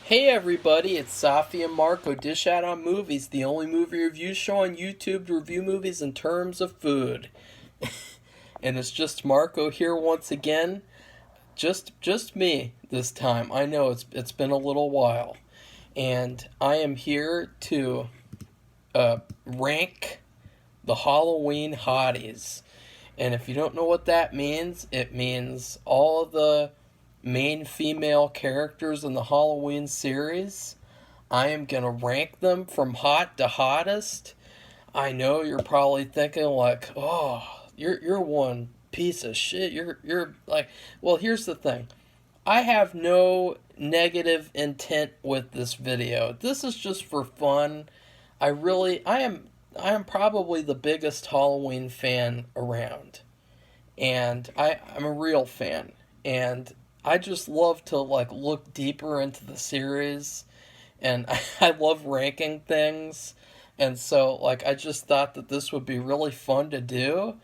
Hey everybody, it's Safi and Marco, Dish Out on Movies, the only movie review show on YouTube to review movies in terms of food. And it's just Marco here once again. Just me this time. I know it's been a little while. And I am here to rank the Halloween Hotties. And if you don't know what that means, it means all of the main female characters in the Halloween series. I am gonna rank them from hot to hottest. I know you're probably thinking like, oh, you're one piece of shit. You're like, well, here's the thing. I have no negative intent with this video. This is just for fun. I am probably the biggest Halloween fan around. And I'm a real fan. And I just love to like look deeper into the series, and I love ranking things. And so like I just thought that this would be really fun to do,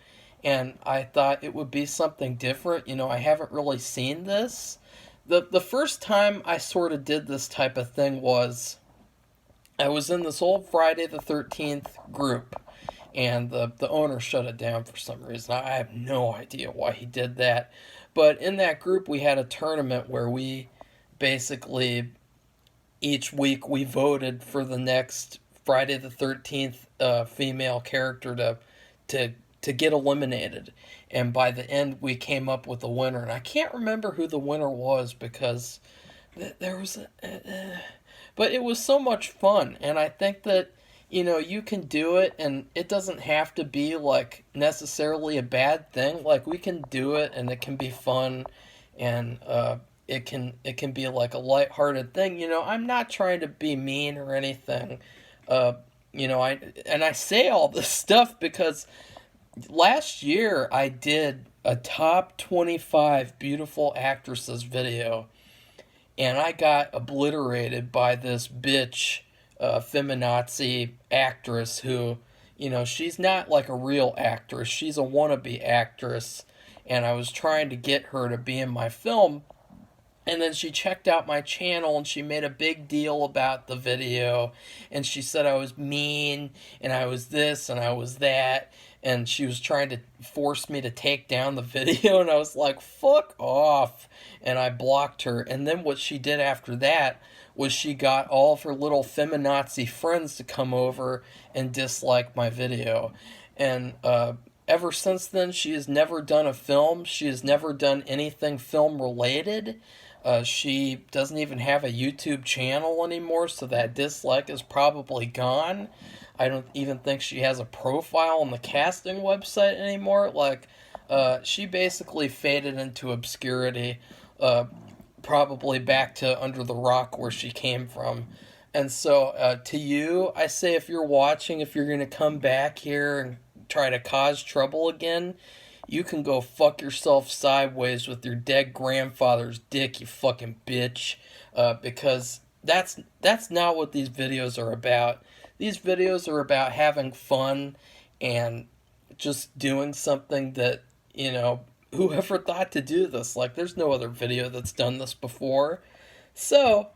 and I thought it would be something different. I haven't really seen this. The first time I sort of did this type of thing was I was in this old Friday the 13th group, and the owner shut it down for some reason. I have no idea why he did that. But in that group, we had a tournament where we basically each week we voted for the next Friday the 13th female character to get eliminated. And by the end, we came up with a winner. And I can't remember who the winner was because there was but it was so much fun. And I think that you can do it, and it doesn't have to be like necessarily a bad thing. Like we can do it, and it can be fun, and it can be like a lighthearted thing. I'm not trying to be mean or anything. I say all this stuff because last year I did a top 25 beautiful actresses video, and I got obliterated by this bitch feminazi actress who, she's not like a real actress. She's a wannabe actress. And I was trying to get her to be in my film. And then she checked out my channel and she made a big deal about the video. And she said I was mean and I was this and I was that. And she was trying to force me to take down the video. And I was like, fuck off. And I blocked her. And then what she did after that was she got all of her little feminazi friends to come over and dislike my video. And ever since then, she has never done a film. She has never done anything film related. She doesn't even have a YouTube channel anymore, so that dislike is probably gone. I don't even think she has a profile on the casting website anymore. Like, she basically faded into obscurity. Probably back to under the rock where she came from. And so to you, I say if you're watching, if you're going to come back here and try to cause trouble again, you can go fuck yourself sideways with your dead grandfather's dick, you fucking bitch. Because that's not what these videos are about. These videos are about having fun and just doing something that, whoever thought to do this? Like, there's no other video that's done this before. So,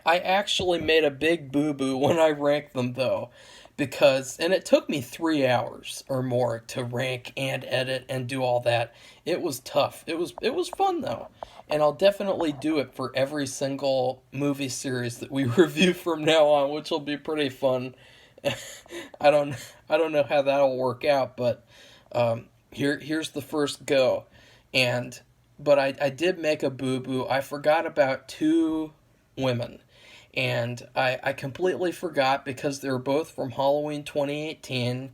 I actually made a big boo-boo when I ranked them, though. And it took me 3 hours or more to rank and edit and do all that. It was tough. It was fun, though. And I'll definitely do it for every single movie series that we review from now on, which will be pretty fun. I don't know how that'll work out, but here's the first go. But I did make a boo-boo. I forgot about 2 women. And I completely forgot because they were both from Halloween 2018.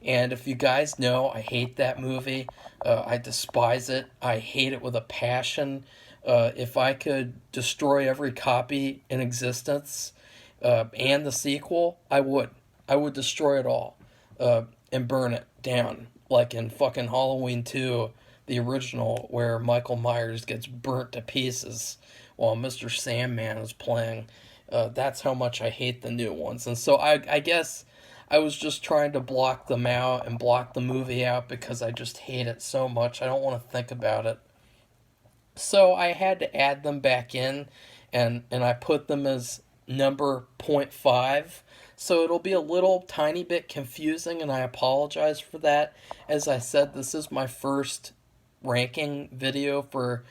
And if you guys know, I hate that movie. I despise it. I hate it with a passion. If I could destroy every copy in existence and the sequel, I would. I would destroy it all and burn it down. Like in fucking Halloween 2, the original, where Michael Myers gets burnt to pieces while Mr. Sandman is playing. That's how much I hate the new ones. And so I guess I was just trying to block them out and block the movie out because I just hate it so much. I don't want to think about it. So I had to add them back in, and I put them as number point 0.5. So it'll be a little tiny bit confusing, and I apologize for that. As I said, this is my first ranking video for,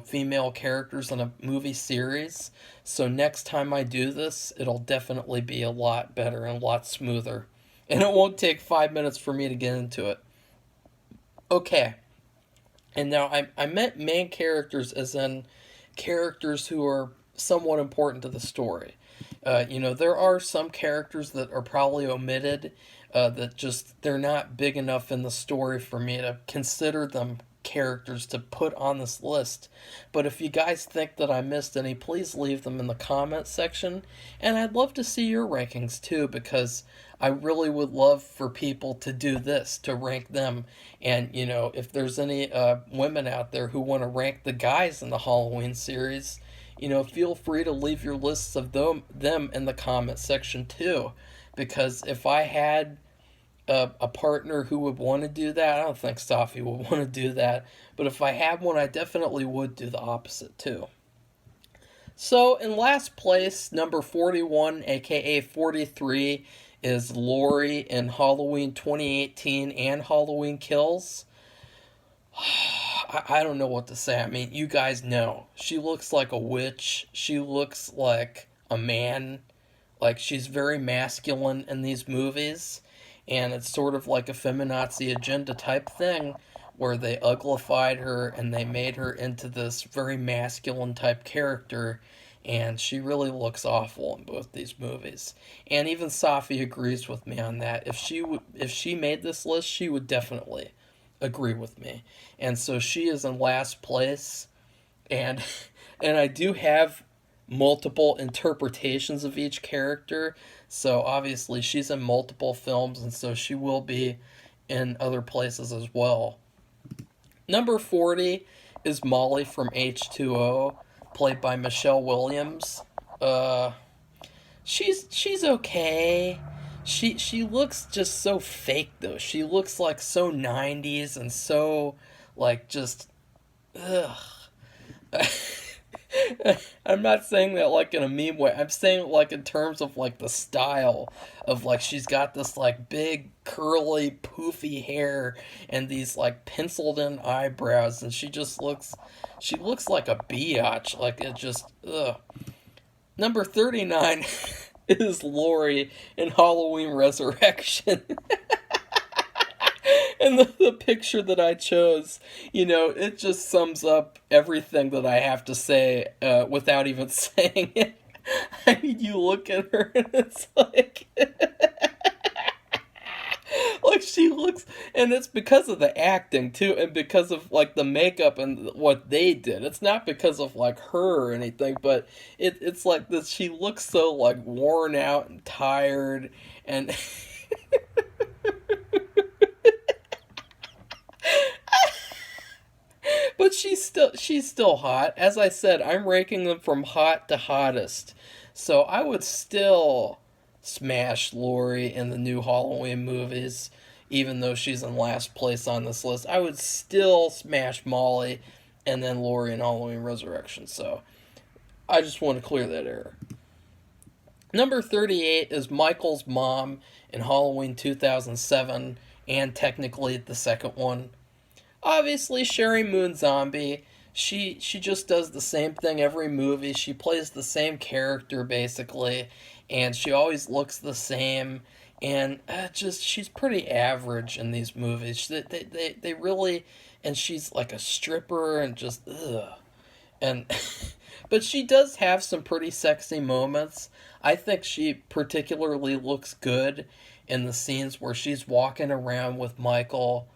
female characters in a movie series. So next time I do this, it'll definitely be a lot better and a lot smoother. And it won't take 5 minutes for me to get into it. Okay. And now I meant main characters as in characters who are somewhat important to the story. There are some characters that are probably omitted, that just, they're not big enough in the story for me to consider them characters to put on this list. But if you guys think that I missed any, please leave them in the comment section. And I'd love to see your rankings too, because I really would love for people to do this, to rank them. And, if there's any women out there who want to rank the guys in the Halloween series, feel free to leave your lists of them in the comment section too. Because if I had a partner who would want to do that, I don't think Safi would want to do that. But if I had one, I definitely would do the opposite too. So in last place, number 41, aka 43, is Laurie in Halloween 2018 and Halloween Kills. I don't know what to say. I mean, you guys know. She looks like a witch. She looks like a man. Like, she's very masculine in these movies. And it's sort of like a feminazi agenda type thing, where they uglified her and they made her into this very masculine type character. And she really looks awful in both these movies. And even Safi agrees with me on that. If she made this list, she would definitely agree with me. And so she is in last place. And I do have multiple interpretations of each character. So obviously she's in multiple films, and so she will be in other places as well. Number 40 is Molly from H2O, played by Michelle Williams. She's okay. She looks just so fake though. She looks like so 90s and so like just ugh. I'm not saying that like in a meme way. I'm saying it like in terms of like the style of like she's got this like big curly poofy hair and these like penciled in eyebrows, and she looks like a biatch. Like it just ugh. Number 39 is Laurie in Halloween Resurrection. And the picture that I chose, it just sums up everything that I have to say without even saying it. I mean, you look at her and it's like... like she looks... And it's because of the acting, too, and because of, like, the makeup and what they did. It's not because of, like, her or anything, but it's like this. She looks so, like, worn out and tired, and... But she's still hot. As I said, I'm ranking them from hot to hottest. So I would still smash Laurie in the new Halloween movies, even though she's in last place on this list. I would still smash Molly and then Laurie in Halloween Resurrection. So I just want to clear that error. Number 38 is Michael's mom in Halloween 2007, and technically the second one. Obviously, Sherry Moon Zombie, she just does the same thing every movie. She plays the same character, basically, and she always looks the same, and she's pretty average in these movies. They really, and she's like a stripper, and just, ugh. And, but she does have some pretty sexy moments. I think she particularly looks good in the scenes where she's walking around with Michael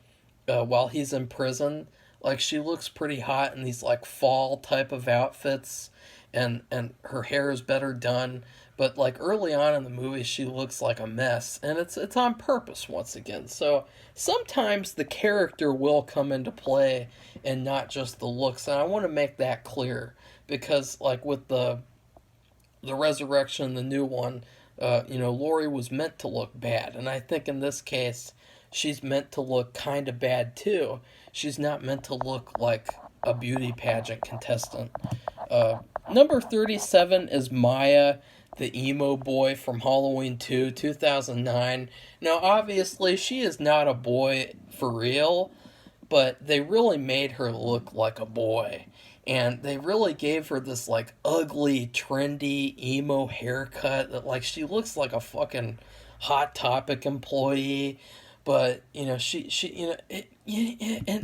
while he's in prison. Like, she looks pretty hot in these like fall type of outfits, and her hair is better done. But like early on in the movie, she looks like a mess, and it's on purpose once again. So sometimes the character will come into play and not just the looks, and I want to make that clear, because like with the Resurrection, the new one, Laurie was meant to look bad, and I think in this case she's meant to look kind of bad too. She's not meant to look like a beauty pageant contestant. Number 37 is Maya, the emo boy from Halloween 2, 2009. Now, obviously, she is not a boy for real, but they really made her look like a boy. And they really gave her this, like, ugly, trendy, emo haircut that, like, she looks like a fucking Hot Topic employee. But, and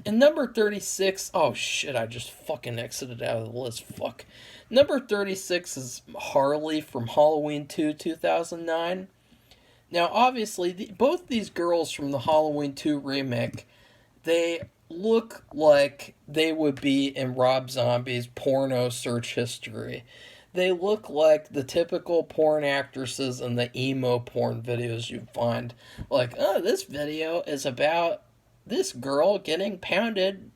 number 36, oh shit, I just fucking exited out of the list, fuck. Number 36 is Harley from Halloween 2, 2009. Now, obviously, both these girls from the Halloween 2 remake, they look like they would be in Rob Zombie's porno search history. They look like the typical porn actresses in the emo porn videos you find. Like, oh, this video is about this girl getting pounded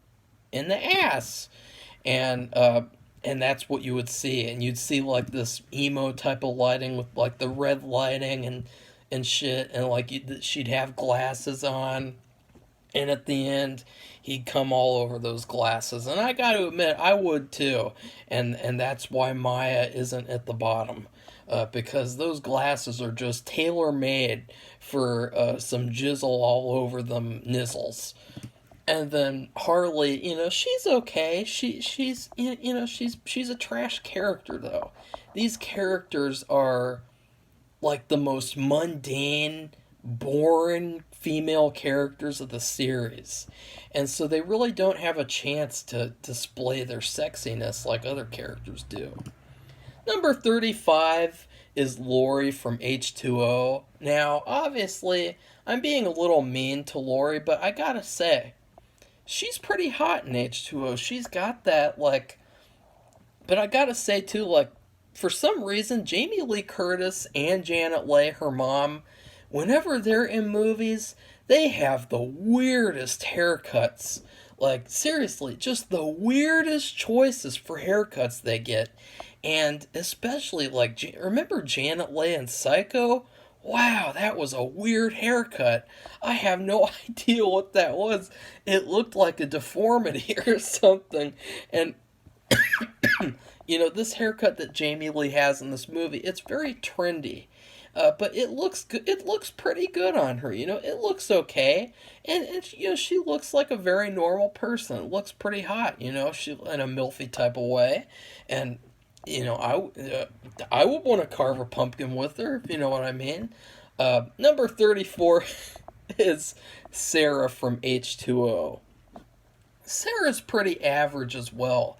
in the ass. And that's what you would see. And you'd see, like, this emo type of lighting with, like, the red lighting and shit. And, like, she'd have glasses on. And at the end, he'd come all over those glasses. And I got to admit, I would too. And that's why Maya isn't at the bottom. Because those glasses are just tailor-made for some jizzle all over them nizzles. And then Harley, she's okay. She's a trash character, though. These characters are like the most mundane, boring female characters of the series, and so they really don't have a chance to display their sexiness like other characters do. Number 35 is Lori from H2O. Now, obviously, I'm being a little mean to Lori, but I gotta say, she's pretty hot in H2O. She's got that, like, but I gotta say, too, like, for some reason, Jamie Lee Curtis and Janet Leigh, her mom, whenever they're in movies, they have the weirdest haircuts. Like, seriously, just the weirdest choices for haircuts they get. And especially, like, remember Janet Leigh in Psycho? Wow, that was a weird haircut. I have no idea what that was. It looked like a deformity or something. And, this haircut that Jamie Lee has in this movie, it's very trendy. But it looks good. It looks pretty good on her. It looks okay, and she looks like a very normal person. It looks pretty hot. She in a milfy type of way, and I would want to carve a pumpkin with her, if you know what I mean. Number 34 is Sarah from H2O. Sarah's pretty average as well.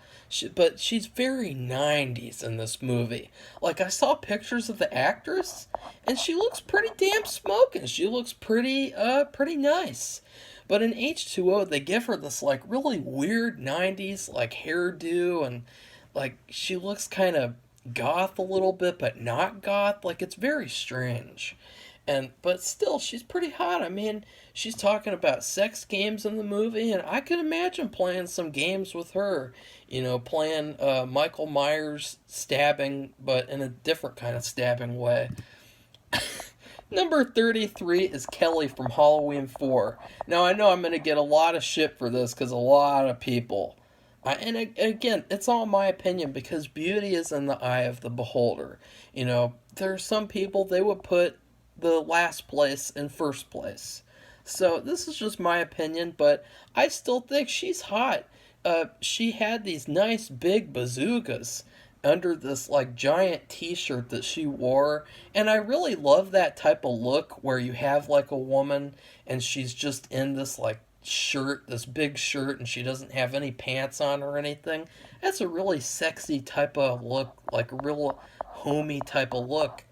But she's very 90s in this movie. Like, I saw pictures of the actress, and she looks pretty damn smoking. She looks pretty nice. But in H2O, they give her this, like, really weird 90s, like, hairdo, and, like, she looks kind of goth a little bit, but not goth. Like, it's very strange. But still, she's pretty hot. I mean, she's talking about sex games in the movie, and I could imagine playing some games with her. Playing Michael Myers stabbing, but in a different kind of stabbing way. Number 33 is Kelly from Halloween 4. Now, I know I'm going to get a lot of shit for this, because a lot of people... and again, it's all my opinion, because beauty is in the eye of the beholder. There are some people, they would put the last place in first place. So this is just my opinion, but I still think she's hot. She had these nice big bazookas under this like giant t-shirt that she wore, and I really love that type of look where you have like a woman and she's just in this like shirt, this big shirt, and she doesn't have any pants on or anything. That's a really sexy type of look, like a real homey type of look.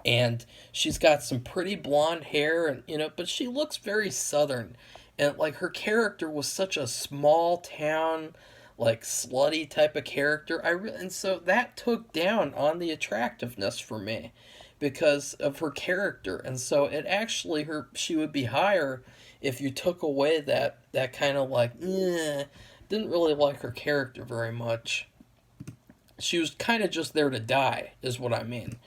And she's got some pretty blonde hair, and but she looks very southern. And like her character was such a small town, like slutty type of character. And so that took down on the attractiveness for me because of her character. And so it actually she would be higher if you took away that kind of like didn't really like her character very much. She was kind of just there to die, is what I mean.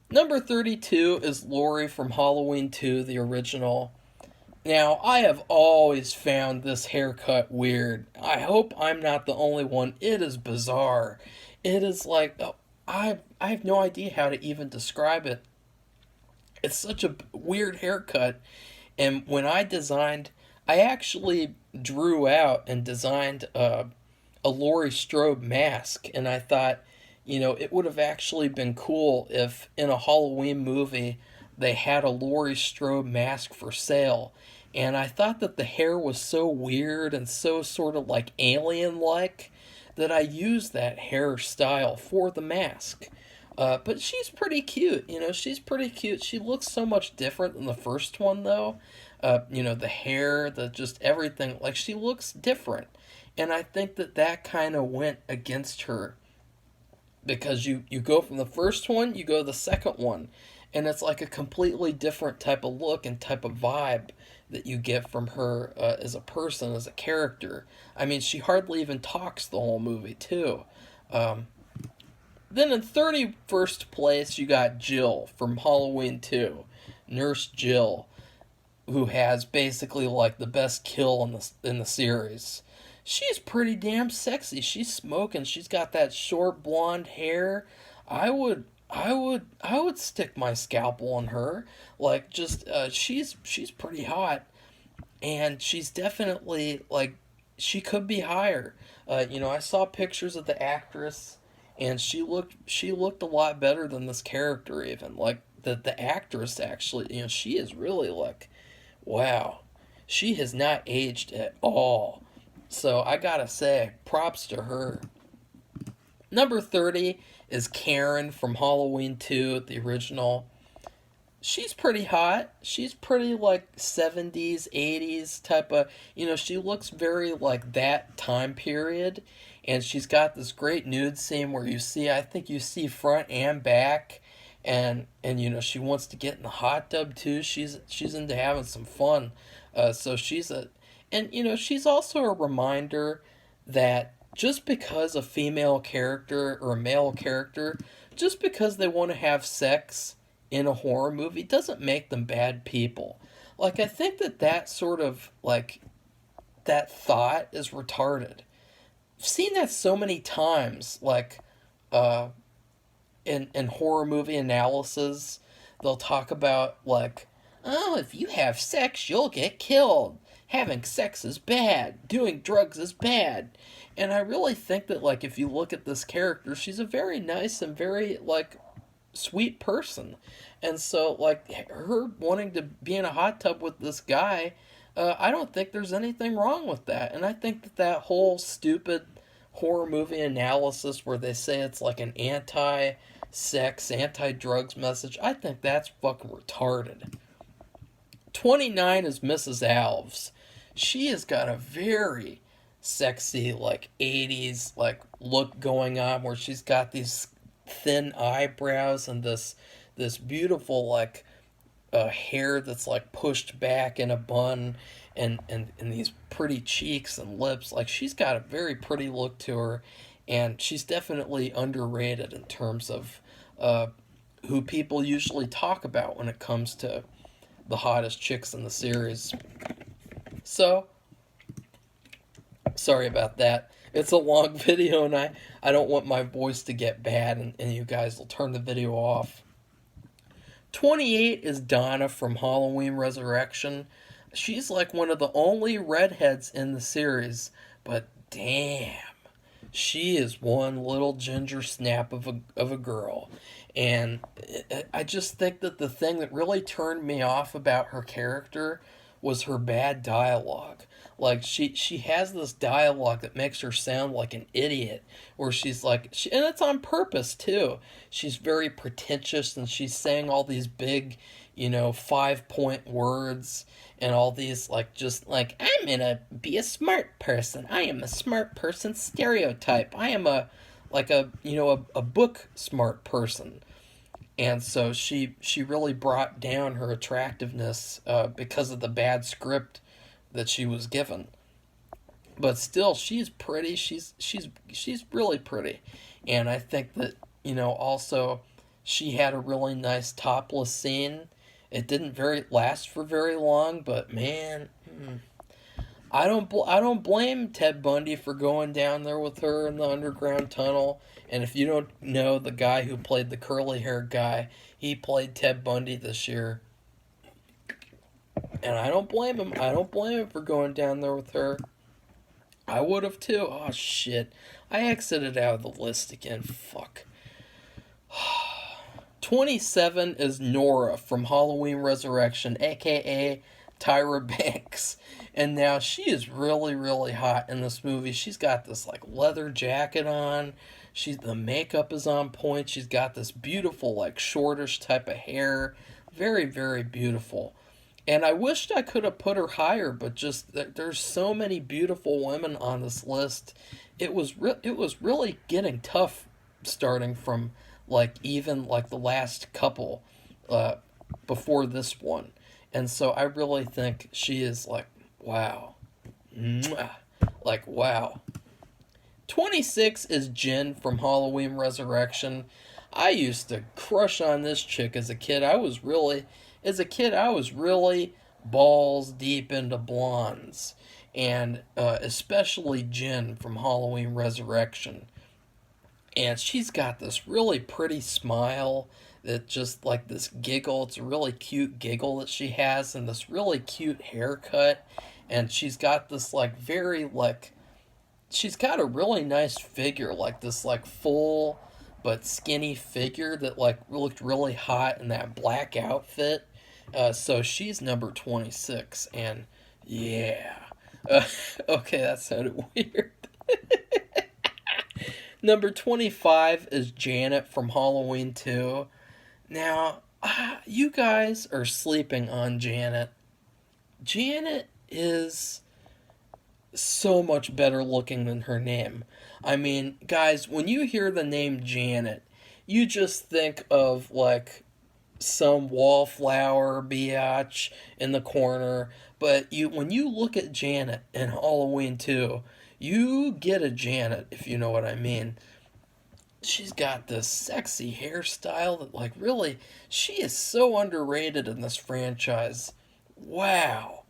Number 32 is Lori from Halloween 2, the original. Now, I have always found this haircut weird. I hope I'm not the only one. It is bizarre. It is like, oh, I have no idea how to even describe it. It's such a weird haircut. And when I actually drew out and designed a Laurie Strode mask, and I thought, it would have actually been cool if in a Halloween movie they had a Laurie Strode mask for sale. And I thought that the hair was so weird and so sort of like alien like that I used that hairstyle for the mask. But she's pretty cute, she's pretty cute. She looks so much different than the first one, though. The hair, the just everything, like she looks different. And I think that that kind of went against her because you go from the first one, you go to the second one, and it's like a completely different type of look and type of vibe that you get from her as a person, as a character. I mean, she hardly even talks the whole movie, too. Then in 31st place, you got Jill from Halloween 2. Nurse Jill, who has basically like the best kill in the series. She's pretty damn sexy. She's smoking. She's got that short blonde hair. I would stick my scalpel on her. Like just she's pretty hot, and she's definitely like she could be higher. I saw pictures of the actress, and she looked a lot better than this character even. Like the actress actually, she is really like, wow, she has not aged at all. So I gotta say, props to her. Number 30 is Karen from Halloween 2, the original. She's pretty hot. She's pretty like 70s, 80s type of, she looks very like that time period. And she's got this great nude scene where I think you see front and back. And she wants to get in the hot tub too. She's into having some fun. So she's also a reminder that just because a female character or a male character, just because they want to have sex in a horror movie doesn't make them bad people. Like, I think that sort of, like, that thought is retarded. I've seen that so many times, like, in horror movie analysis, they'll talk about, like, oh, if you have sex, you'll get killed. Having sex is bad. Doing drugs is bad. And I really think that, like, if you look at this character, she's a very nice and very, like, sweet person. And so, like, her wanting to be in a hot tub with this guy, I don't think there's anything wrong with that. And I think that whole stupid horror movie analysis where they say it's like an anti-sex, anti-drugs message, I think that's fucking retarded. 29 is Mrs. Alves. She has got a very sexy, like, 80s, like, look going on where she's got these thin eyebrows and this beautiful, like, hair that's, like, pushed back in a bun and these pretty cheeks and lips. Like, she's got a very pretty look to her, and she's definitely underrated in terms of who people usually talk about when it comes to the hottest chicks in the series. So, sorry about that. It's a long video, and I don't want my voice to get bad, and you guys will turn the video off. 28 is Donna from Halloween Resurrection. She's like one of the only redheads in the series, but damn, she is one little ginger snap of a girl. And I just think that the thing that really turned me off about her character was her bad dialogue. Like, she has this dialogue that makes her sound like an idiot, where she's like, and it's on purpose too. She's very pretentious, and she's saying all these big, 5-point words, and all these, like, just like, I'm gonna be a smart person. I am a smart person stereotype. I am a book smart person. And so she really brought down her attractiveness because of the bad script that she was given. But still, she's pretty. She's really pretty. And I think that, also she had a really nice topless scene. It didn't last for very long, but man, I don't blame Ted Bundy for going down there with her in the underground tunnel. And if you don't know, the guy who played the curly haired guy, he played Ted Bundy this year. And I don't blame him. I don't blame him for going down there with her. I would have too. Oh shit. I exited out of the list again. Fuck. 27 is Nora from Halloween Resurrection, aka Tyra Banks. And now she is really, really hot in this movie. She's got this like leather jacket on. The makeup is on point. She's got this beautiful like shortish type of hair. Very, very beautiful. And I wished I could have put her higher, but just there's so many beautiful women on this list. It was really getting tough starting from like even like the last couple before this one. And so I really think she is like wow. Mwah. Like wow. 26 is Jen from Halloween Resurrection. I used to crush on this chick as a kid. I was really balls deep into blondes, and especially Jen from Halloween Resurrection. And she's got this really pretty smile that just like this giggle. It's a really cute giggle that she has, and this really cute haircut. And she's got this like very like, she's got a really nice figure, like this like full but skinny figure that like looked really hot in that black outfit. So she's number 26, and yeah. Okay, that sounded weird. Number 25 is Janet from Halloween 2. Now, you guys are sleeping on Janet. Janet is so much better looking than her name. I mean, guys, when you hear the name Janet, you just think of, like, some wallflower biatch in the corner. But when you look at Janet in Halloween 2, you get a Janet, if you know what I mean. She's got this sexy hairstyle that, like, really, she is so underrated in this franchise. Wow.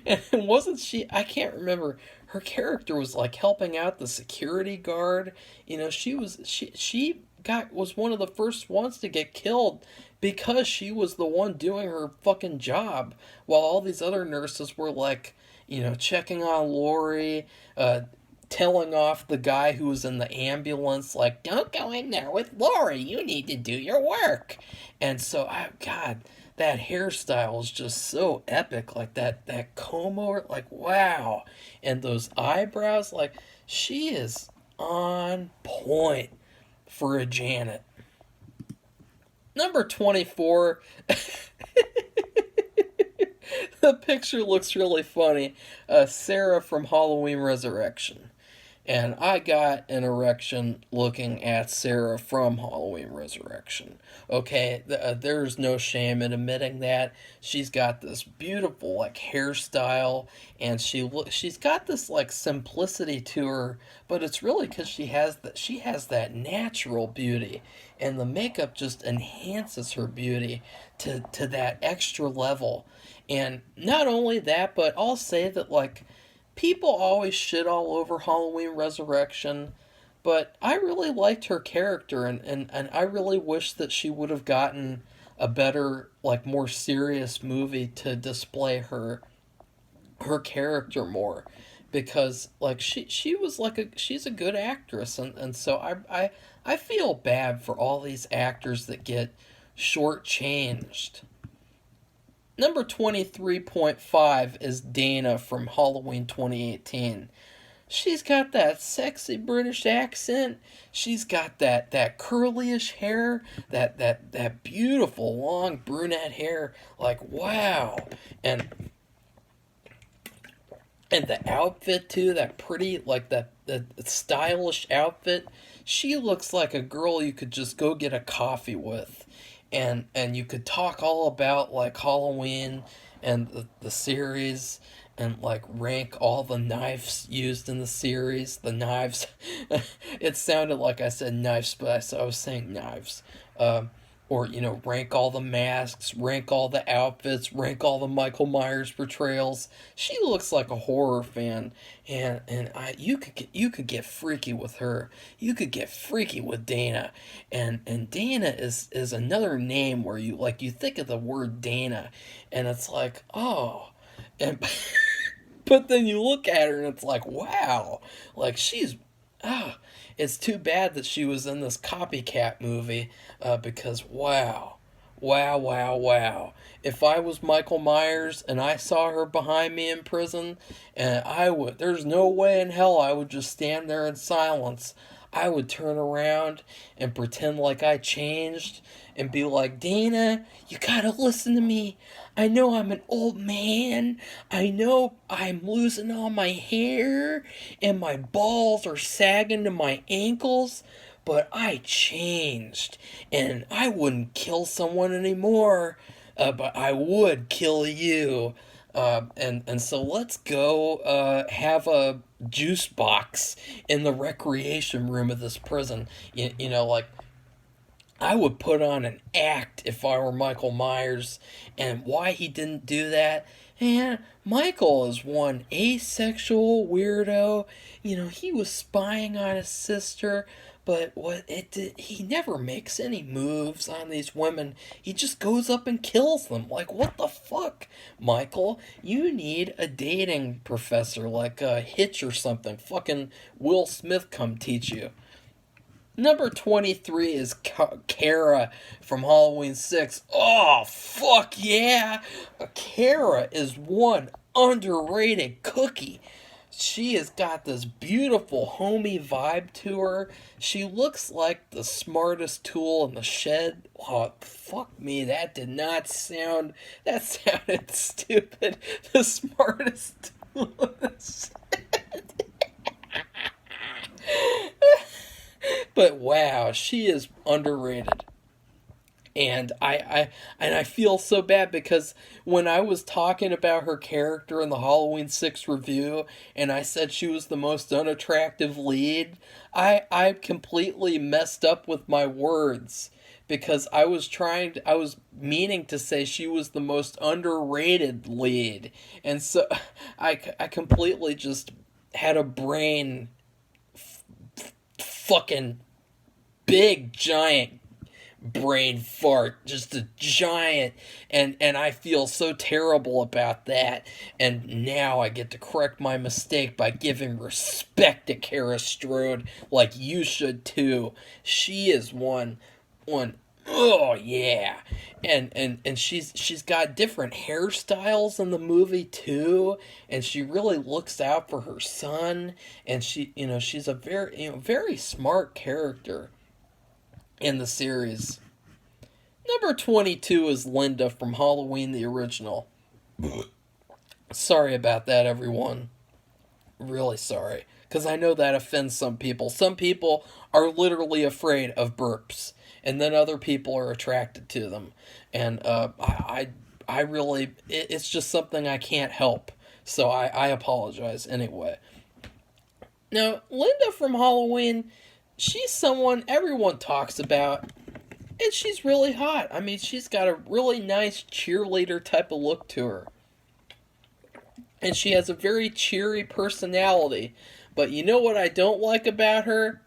And wasn't she, I can't remember, her character was, like, helping out the security guard. You know, she was one of the first ones to get killed because she was the one doing her fucking job, while all these other nurses were, like, you know, checking on Lori, telling off the guy who was in the ambulance, like, don't go in there with Lori, you need to do your work. And so, God, that hairstyle is just so epic, like that comb over, like, wow. And those eyebrows, like, she is on point for a Janet. Number 24. The picture looks really funny. Sarah from Halloween Resurrection. And I got an erection looking at Sarah from Halloween Resurrection. Okay, there's no shame in admitting that. She's got this beautiful like hairstyle, and she's got this like simplicity to her, but it's really because she has that natural beauty, and the makeup just enhances her beauty to that extra level. And not only that, but I'll say that like, people always shit all over Halloween Resurrection, but I really liked her character, and I really wish that she would have gotten a better, like, more serious movie to display her character more, because, like, she was like she's a good actress, and so I feel bad for all these actors that get shortchanged. Number 23.5 is Dana from Halloween 2018. She's got that sexy British accent. She's got that curly-ish hair, that beautiful long brunette hair. Like, wow. And the outfit too, that pretty, like the stylish outfit. She looks like a girl you could just go get a coffee with. And you could talk all about like Halloween and the series, and like rank all the knives used in the series. The knives. It sounded like I said knives, but I was saying knives. or, rank all the masks, rank all the outfits, rank all the Michael Myers portrayals. She looks like a horror fan, and you could get freaky with her. You could get freaky with Dana, and Dana is another name where you think of the word Dana, and it's like, oh, and but then you look at her and it's like, wow, like she's ah. It's too bad that she was in this copycat movie, because wow, wow, wow, wow. If I was Michael Myers and I saw her behind me in prison, and there's no way in hell I would just stand there in silence. I would turn around and pretend like I changed and be like, Dana, you gotta listen to me. I know I'm an old man. I know I'm losing all my hair and my balls are sagging to my ankles, but I changed and I wouldn't kill someone anymore, but I would kill you. And so let's go have a juice box in the recreation room of this prison. Like, I would put on an act if I were Michael Myers, and why he didn't do that. And Michael is one asexual weirdo. He was spying on his sister, but he never makes any moves on these women. He just goes up and kills them. Like, what the fuck, Michael? You need a dating professor like Hitch or something. Fucking Will Smith come teach you. Number 23 is Kara from Halloween 6. Oh, fuck yeah! Kara is one underrated cookie. She has got this beautiful homey vibe to her. She looks like the smartest tool in the shed. Oh, fuck me, that sounded stupid. The smartest tool in the shed. But wow, she is underrated. And I feel so bad because when I was talking about her character in the Halloween 6 review and I said she was the most unattractive lead, I completely messed up with my words because I was meaning to say she was the most underrated lead. And so I completely just had a brain fucking big giant brain fart, just a giant, and I feel so terrible about that. And now I get to correct my mistake by giving respect to Kara Strode, like you should too. She is one. Oh yeah, and she's got different hairstyles in the movie too, and she really looks out for her son, and she's a very smart character in the series. Number 22 is Linda from Halloween the original. Sorry about that, everyone. Really sorry, because I know that offends some people. Some people are literally afraid of burps, and then other people are attracted to them. And I really, it's just something I can't help. So I apologize anyway. Now, Linda from Halloween, she's someone everyone talks about, and she's really hot. I mean, she's got a really nice cheerleader type of look to her. And she has a very cheery personality. But you know what I don't like about her?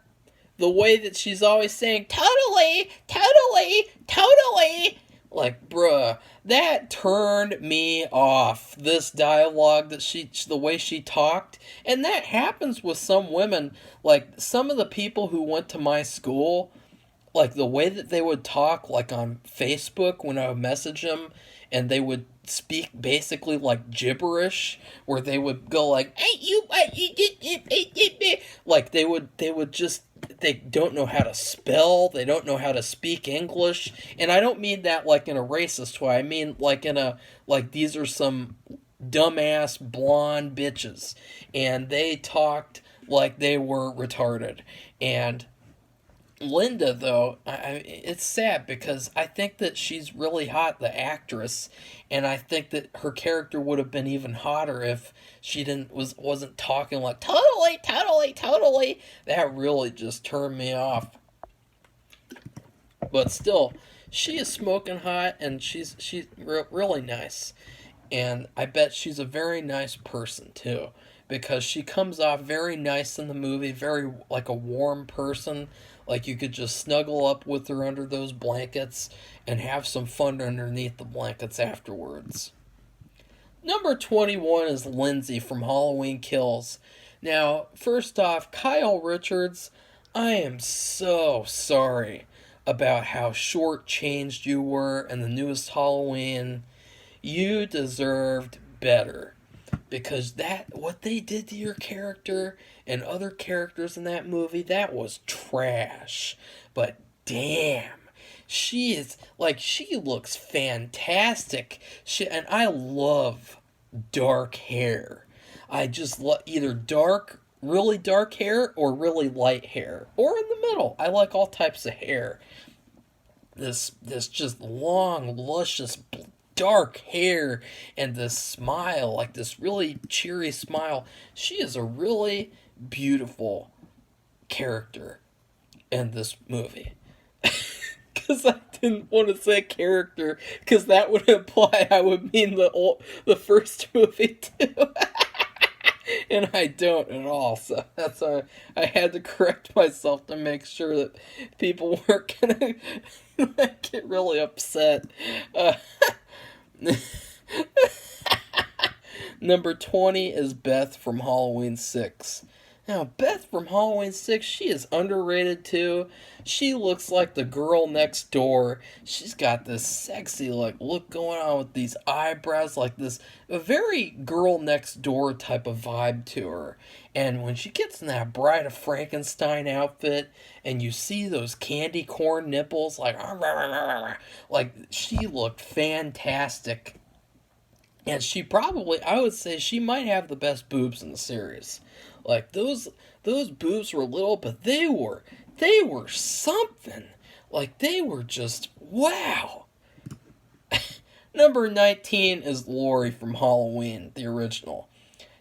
The way that she's always saying, totally, totally, totally. Like, bruh, that turned me off. This dialogue the way she talked. And that happens with some women. Like, some of the people who went to my school, like, the way that they would talk, like, on Facebook when I would message them, and they would speak basically like gibberish, where they would go like, hey, you, like, they don't know how to spell, they don't know how to speak English, and I don't mean that like in a racist way, I mean like these are some dumbass blonde bitches, and they talked like they were retarded. And Linda, though, it's sad because I think that she's really hot, the actress, and I think that her character would have been even hotter if she wasn't talking like totally, totally, totally. That really just turned me off. But still, she is smoking hot, and she's really nice. And I bet she's a very nice person too, because she comes off very nice in the movie, very like a warm person. Like you could just snuggle up with her under those blankets and have some fun underneath the blankets afterwards. Number 21 is Lindsay from Halloween Kills. Now, first off, Kyle Richards, I am so sorry about how short-changed you were in the newest Halloween. You deserved better. Because what they did to your character and other characters in that movie, that was trash. But damn, she looks fantastic. And I love dark hair. I just love either really dark hair or really light hair. Or in the middle. I like all types of hair. This just long, luscious dark hair and this smile, like this really cheery smile. She is a really beautiful character in this movie. Because I didn't want to say character, because that would imply I would mean the first movie too. And I don't at all, so that's why I had to correct myself to make sure that people weren't gonna get really upset. Number 20 is Beth from Halloween 6. Now, Beth from Halloween 6, she is underrated too. She looks like the girl next door. She's got this sexy look going on with these eyebrows, like this a very girl next door type of vibe to her. And when she gets in that Bride of Frankenstein outfit and you see those candy corn nipples, like she looked fantastic. And she probably, I would say she might have the best boobs in the series. Like those boobs were little, but they were something. Like they were just wow. Number 19 is Laurie from Halloween, the original.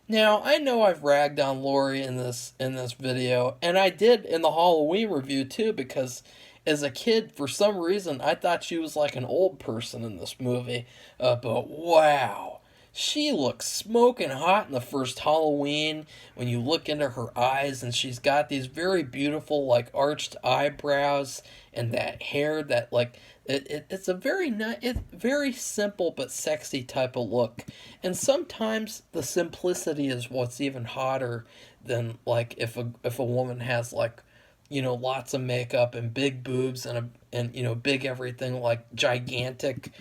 Now, I know I've ragged on Laurie in this video, and I did in the Halloween review too, because as a kid, for some reason, I thought she was like an old person in this movie. But wow. She looks smoking hot in the first Halloween when you look into her eyes, and she's got these very beautiful, like, arched eyebrows and that hair that, like, it's a very simple but sexy type of look. And sometimes the simplicity is what's even hotter than, like, if a woman has, like, you know, lots of makeup and big boobs and you know, big everything, like gigantic.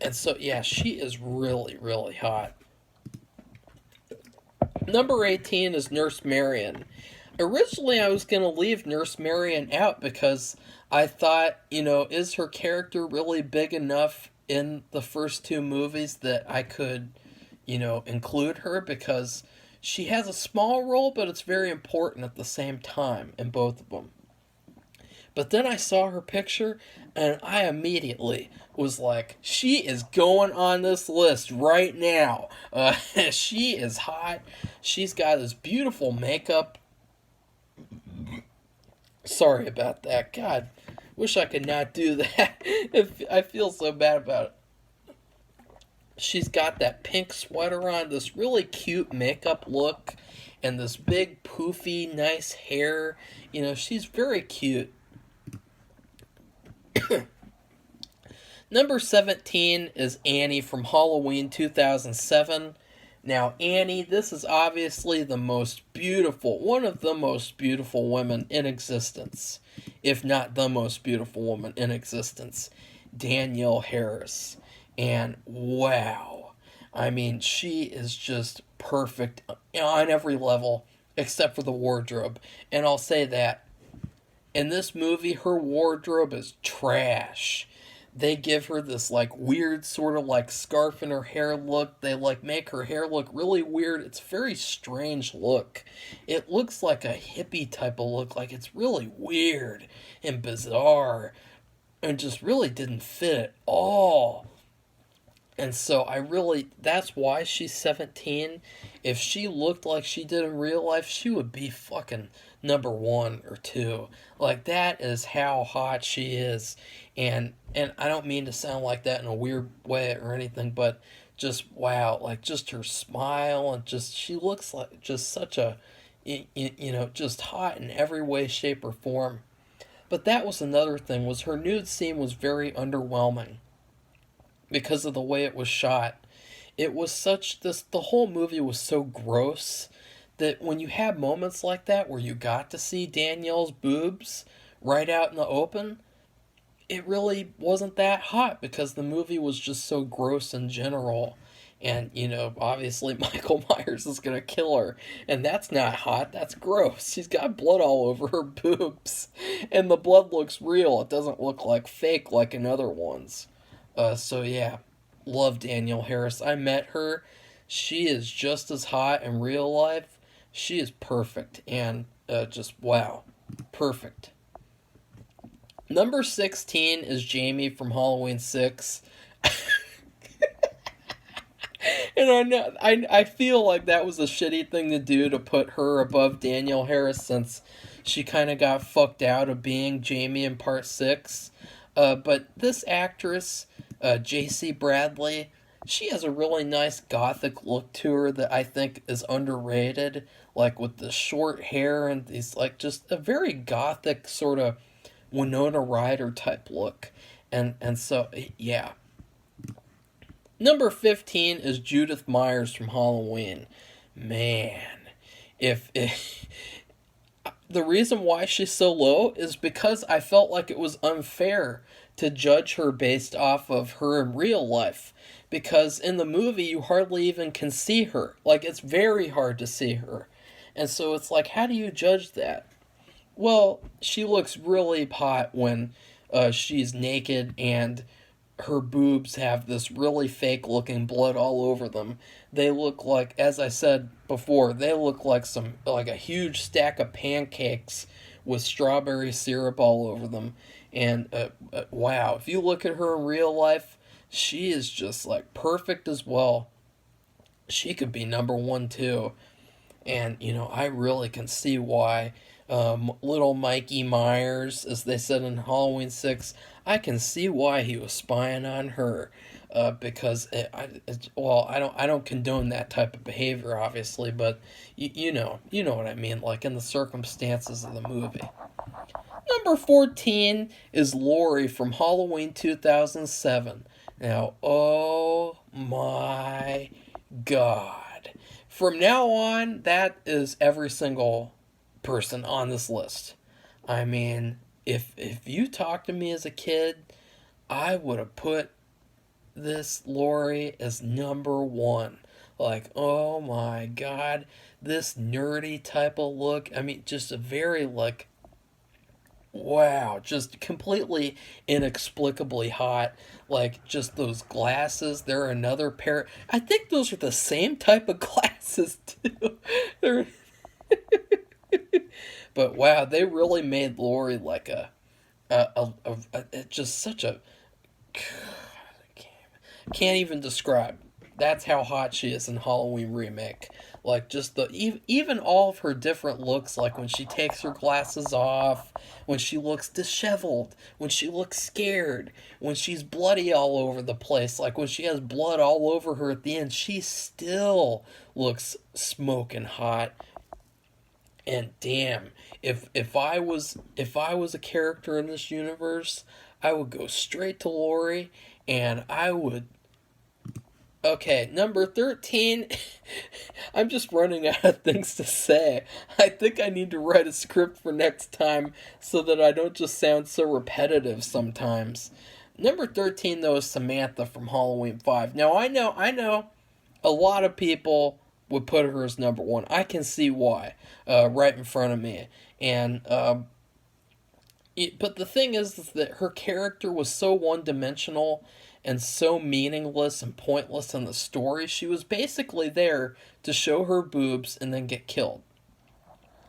And so, yeah, she is really, really hot. Number 18 is Nurse Marion. Originally, I was going to leave Nurse Marion out because I thought, you know, is her character really big enough in the first two movies that I could, you know, include her, because she has a small role, but it's very important at the same time in both of them. But then I saw her picture, and I immediately was like, she is going on this list right now. She is hot. She's got this beautiful makeup. Sorry about that. God, wish I could not do that. I feel so bad about it. She's got that pink sweater on, this really cute makeup look, and this big poofy nice hair. You know, she's very cute. Number 17 is Annie from Halloween 2007. Now, Annie, this is obviously one of the most beautiful women in existence, if not the most beautiful woman in existence, Danielle Harris. And wow, I mean, she is just perfect on every level except for the wardrobe. And I'll say that in this movie, her wardrobe is trash. They give her this, like, weird sort of, like, scarf in her hair look. They, like, make her hair look really weird. It's a very strange look. It looks like a hippie type of look. Like, it's really weird and bizarre. And just really didn't fit at all. And so that's why she's 17. If she looked like she did in real life, she would be fucking number 1 or 2. Like, that is how hot she is. And I don't mean to sound like that in a weird way or anything, but just wow, like just her smile, and just she looks like just such a just hot in every way, shape, or form. But that was another thing, was her nude scene was very underwhelming because of the way it was shot. It was such this the whole movie was so gross that when you have moments like that where you got to see Danielle's boobs right out in the open, it really wasn't that hot because the movie was just so gross in general. And, obviously Michael Myers is going to kill her. And that's not hot, that's gross. She's got blood all over her boobs. And the blood looks real. It doesn't look like fake like in other ones. So yeah, love Danielle Harris. I met her. She is just as hot in real life. She is perfect. And just, wow. Perfect. Number 16 is Jamie from Halloween 6. And I feel like that was a shitty thing to do, to put her above Danielle Harris, since she kind of got fucked out of being Jamie in part 6. But this actress, J.C. Bradley, she has a really nice gothic look to her that I think is underrated. Like with the short hair and these, like, just a very gothic sort of Winona Ryder type look. And so, yeah. Number 15 is Judith Myers from Halloween. Man, if the reason why she's so low is because I felt like it was unfair to judge her based off of her in real life. Because in the movie, you hardly even can see her. Like, it's very hard to see her. And so it's like, how do you judge that? Well, she looks really hot when she's naked and her boobs have this really fake looking blood all over them. They look like, as I said before, they look like a huge stack of pancakes with strawberry syrup all over them. And wow, if you look at her in real life, she is just like perfect as well. She could be number 1 too. And I really can see why little Mikey Myers, as they said in Halloween 6, I can see why he was spying on her, because I don't condone that type of behavior, obviously, but you know what I mean, like in the circumstances of the movie. Number 14 is Laurie from Halloween 2007. Now, oh my God. From now on, that is every single person on this list. I mean, if you talked to me as a kid, I would have put this Laurie as number 1. Like, oh my God, this nerdy type of look. I mean, just a very, like, wow, just completely inexplicably hot. Like, just those glasses. They're another pair. I think those are the same type of glasses, too. They're... But wow, they really made Laurie like just such a... Can't even describe. That's how hot she is in Halloween Remake. Like, just even all of her different looks, like when she takes her glasses off, when she looks disheveled, when she looks scared, when she's bloody all over the place, like when she has blood all over her at the end, she still looks smoking hot. And damn, if I was a character in this universe, I would go straight to Laurie, and I would... Okay, number 13. I'm just running out of things to say. I think I need to write a script for next time so that I don't just sound so repetitive sometimes. Number 13, though, is Samantha from Halloween 5. Now, I know a lot of people would put her as number 1. I can see why, right in front of me. And but the thing is that her character was so one-dimensional and so meaningless and pointless in the story. She was basically there to show her boobs and then get killed.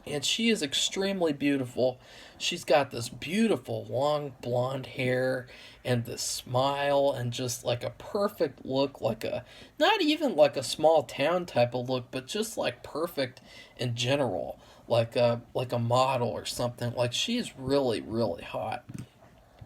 And she is extremely beautiful. She's got this beautiful long blonde hair and this smile and just like a perfect look, like a, not even like a small town type of look, but just like perfect in general. like a model or something. Like, she's really, really hot.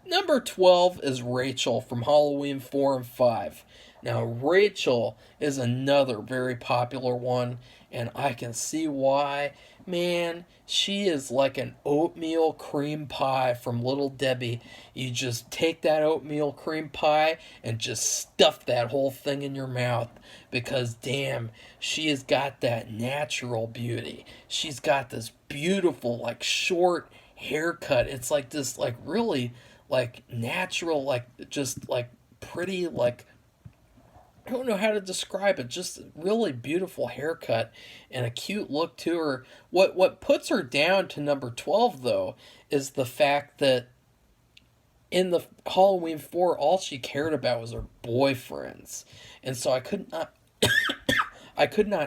Number 12 is Rachel from Halloween 4 and 5. Now, Rachel is another very popular one, and I can see why. Man, she is like an oatmeal cream pie from Little Debbie. You just take that oatmeal cream pie and just stuff that whole thing in your mouth, because damn, she has got that natural beauty. She's got this beautiful, like, short haircut. It's like this, like, really, like, natural, like, just like pretty, like, I don't know how to describe it. Just really beautiful haircut and a cute look to her. What puts her down to number 12 though is the fact that in the Halloween 4 all she cared about was her boyfriends. And so I could not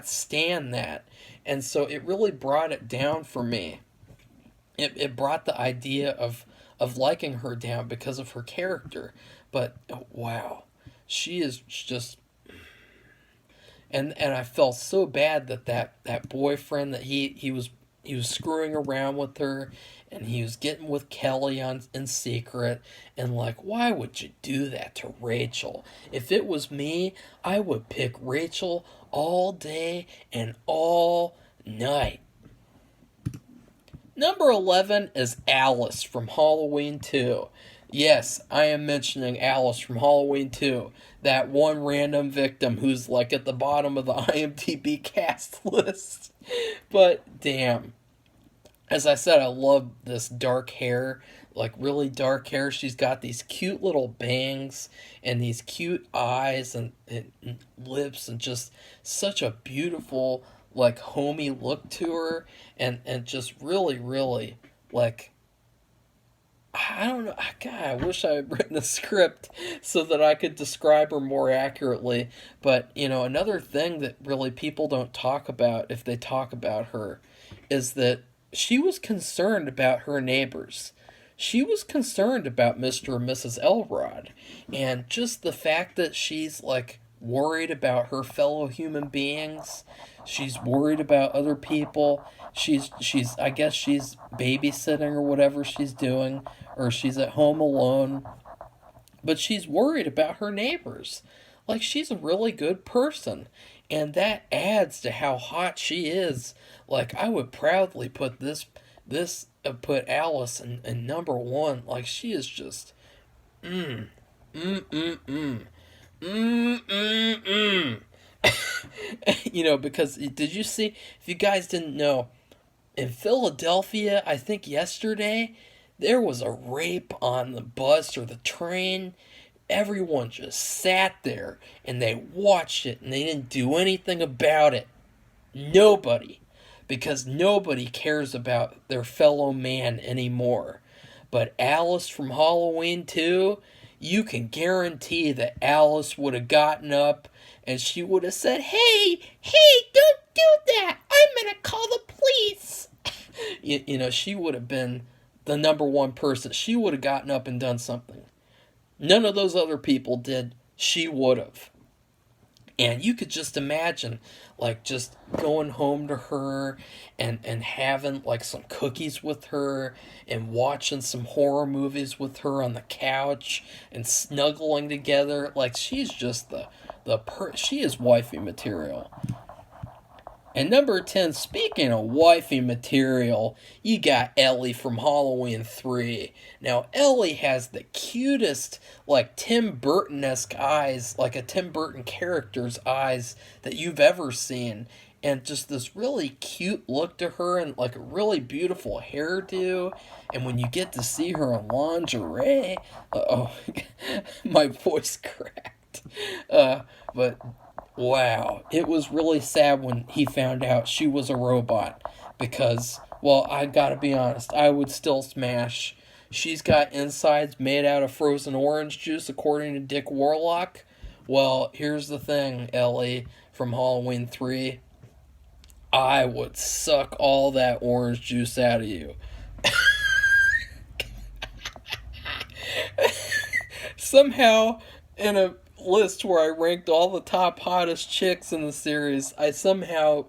stand that. And so it really brought it down for me. It brought the idea of liking her down because of her character. But wow, she is just, and I felt so bad that boyfriend, that he was screwing around with her, and he was getting with Kelly in secret, and like, why would you do that to Rachel? If it was me, I would pick Rachel all day and all night. Number 11 is Alice from Halloween 2. Yes, I am mentioning Alice from Halloween 2. That one random victim who's like at the bottom of the IMDb cast list. But damn. As I said, I love this dark hair. Like really dark hair. She's got these cute little bangs and these cute eyes and lips, and just such a beautiful, like, homey look to her, and just really, really, like, I don't know. God, I wish I had written a script so that I could describe her more accurately. But, you know, another thing that really people don't talk about, if they talk about her, is that she was concerned about her neighbors. She was concerned about Mr. and Mrs. Elrod. And just the fact that she's, like, worried about her fellow human beings. She's worried about other people. She's I guess she's babysitting or whatever she's doing, or she's at home alone. But she's worried about her neighbors. Like, she's a really good person. And that adds to how hot she is. Like, I would proudly put put Alice in number 1. Like, she is just mm, mm, mm, mm. You know, because did you see, if you guys didn't know, in Philadelphia, I think yesterday, there was a rape on the bus or the train. Everyone just sat there and they watched it and they didn't do anything about it. Nobody. Because nobody cares about their fellow man anymore. But Alice from Halloween 2, you can guarantee that Alice would have gotten up and she would have said, hey, don't do that. I'm going to call the police. You know, she would have been the number 1 person. She would have gotten up and done something. None of those other people did. She would have. And you could just imagine, like, just going home to her and having, like, some cookies with her and watching some horror movies with her on the couch and snuggling together. Like, she's just she is wifey material. And number 10, speaking of wifey material, you got Ellie from Halloween 3. Now, Ellie has the cutest, like, Tim Burton-esque eyes, like a Tim Burton character's eyes that you've ever seen. And just this really cute look to her, and, like, a really beautiful hairdo. And when you get to see her in lingerie, my voice cracked. But wow, it was really sad when he found out she was a robot, because, well, I gotta be honest, I would still smash. She's got insides made out of frozen orange juice, according to Dick Warlock. Well, here's the thing, Ellie from Halloween 3. I would suck all that orange juice out of you. Somehow, in a list where I ranked all the top hottest chicks in the series, I somehow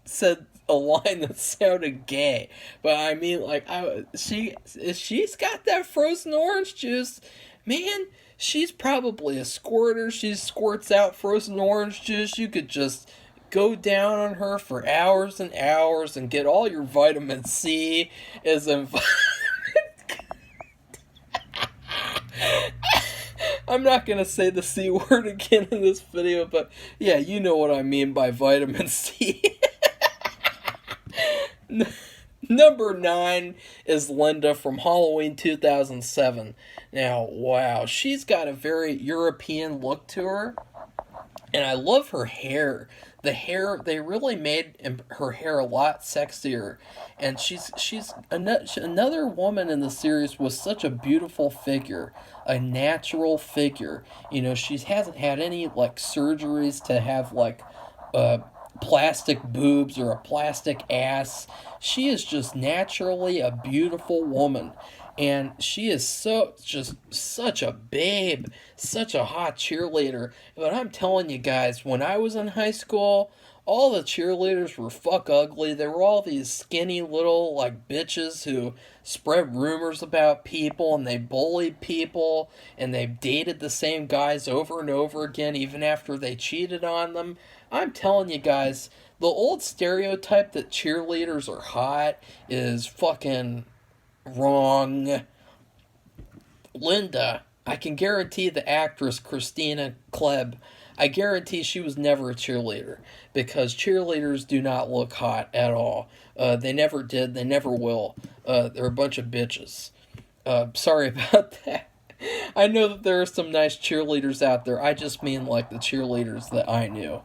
said a line that sounded gay, but I mean, like, she's got that frozen orange juice, man. She's probably a squirter. She squirts out frozen orange juice. You could just go down on her for hours and hours and get all your vitamin C as in. I'm not going to say the C word again in this video, but yeah, you know what I mean by vitamin C. Number 9 is Linda from Halloween 2007. Now, wow, she's got a very European look to her, and I love her hair. The hair, they really made her hair a lot sexier, and she's another woman in the series with such a beautiful figure, a natural figure. You know, she hasn't had any like surgeries to have like plastic boobs or a plastic ass. She is just naturally a beautiful woman. And she is such a babe, such a hot cheerleader. But I'm telling you guys, when I was in high school, all the cheerleaders were fuck ugly. They were all these skinny little like bitches who spread rumors about people, and they bullied people, and they dated the same guys over and over again even after they cheated on them. I'm telling you guys, the old stereotype that cheerleaders are hot is fucking wrong. Linda, I can guarantee the actress Christina Klebb, I guarantee she was never a cheerleader, because cheerleaders do not look hot at all. They never did, they never will. They're a bunch of bitches. Sorry about that. I know that there are some nice cheerleaders out there. I just mean like the cheerleaders that I knew.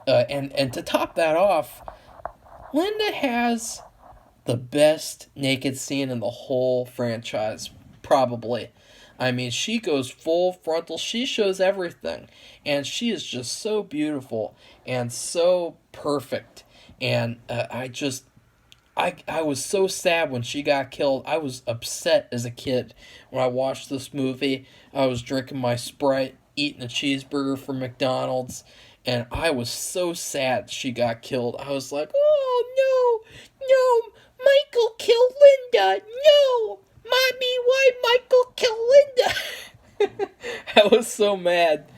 And to top that off, Linda has the best naked scene in the whole franchise, probably. I mean, she goes full frontal. She shows everything. And she is just so beautiful and so perfect. And I was so sad when she got killed. I was upset as a kid when I watched this movie. I was drinking my Sprite, eating a cheeseburger from McDonald's, and I was so sad she got killed. I was like, oh, no, Michael killed Linda. No, Mommy, why Michael kill Linda? I was so mad.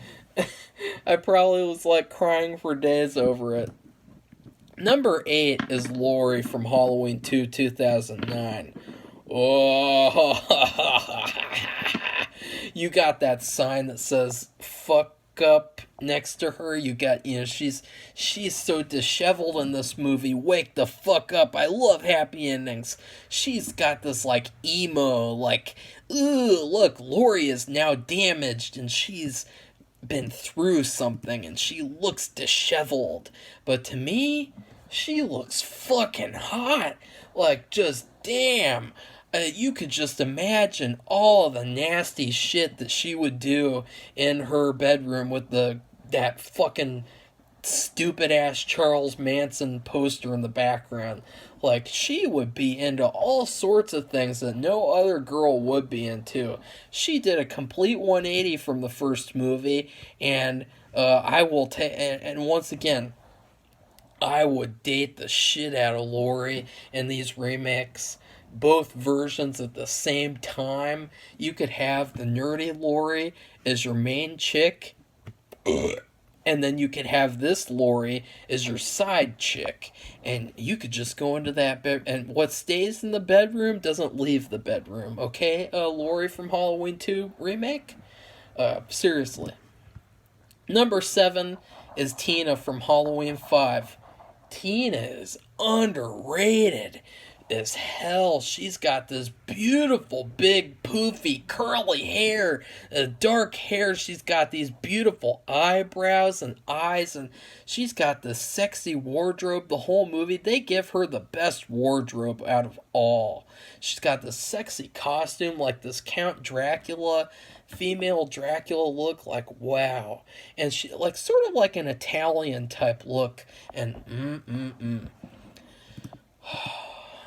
I probably was like crying for days over it. Number 8 is Lori from Halloween 2, 2009. Oh, you got that sign that says fuck up next to her. You got, you know, she's so disheveled in this movie. Wake the fuck up. I love happy endings. She's got this like emo, like, ooh, look, Lori is now damaged and she's been through something and she looks disheveled. But to me, she looks fucking hot. Like, just damn. You could just imagine all the nasty shit that she would do in her bedroom with that fucking stupid ass Charles Manson poster in the background. Like, she would be into all sorts of things that no other girl would be into. She did a complete 180 from the first movie, and and once again, I would date the shit out of Lori in these remakes. Both versions at the same time. You could have the nerdy Lori as your main chick, and then you could have this Lori as your side chick, and you could just go into that bed, and what stays in the bedroom doesn't leave the bedroom, okay? Lori from Halloween 2 remake? Seriously. Number 7 is Tina from Halloween 5. Tina is underrated as hell. She's got this beautiful, big, poofy, curly hair, dark hair. She's got these beautiful eyebrows and eyes, and she's got this sexy wardrobe. The whole movie, they give her the best wardrobe out of all. She's got this sexy costume, like this Count Dracula, female Dracula look, like wow. And she, like, sort of like an Italian type look, and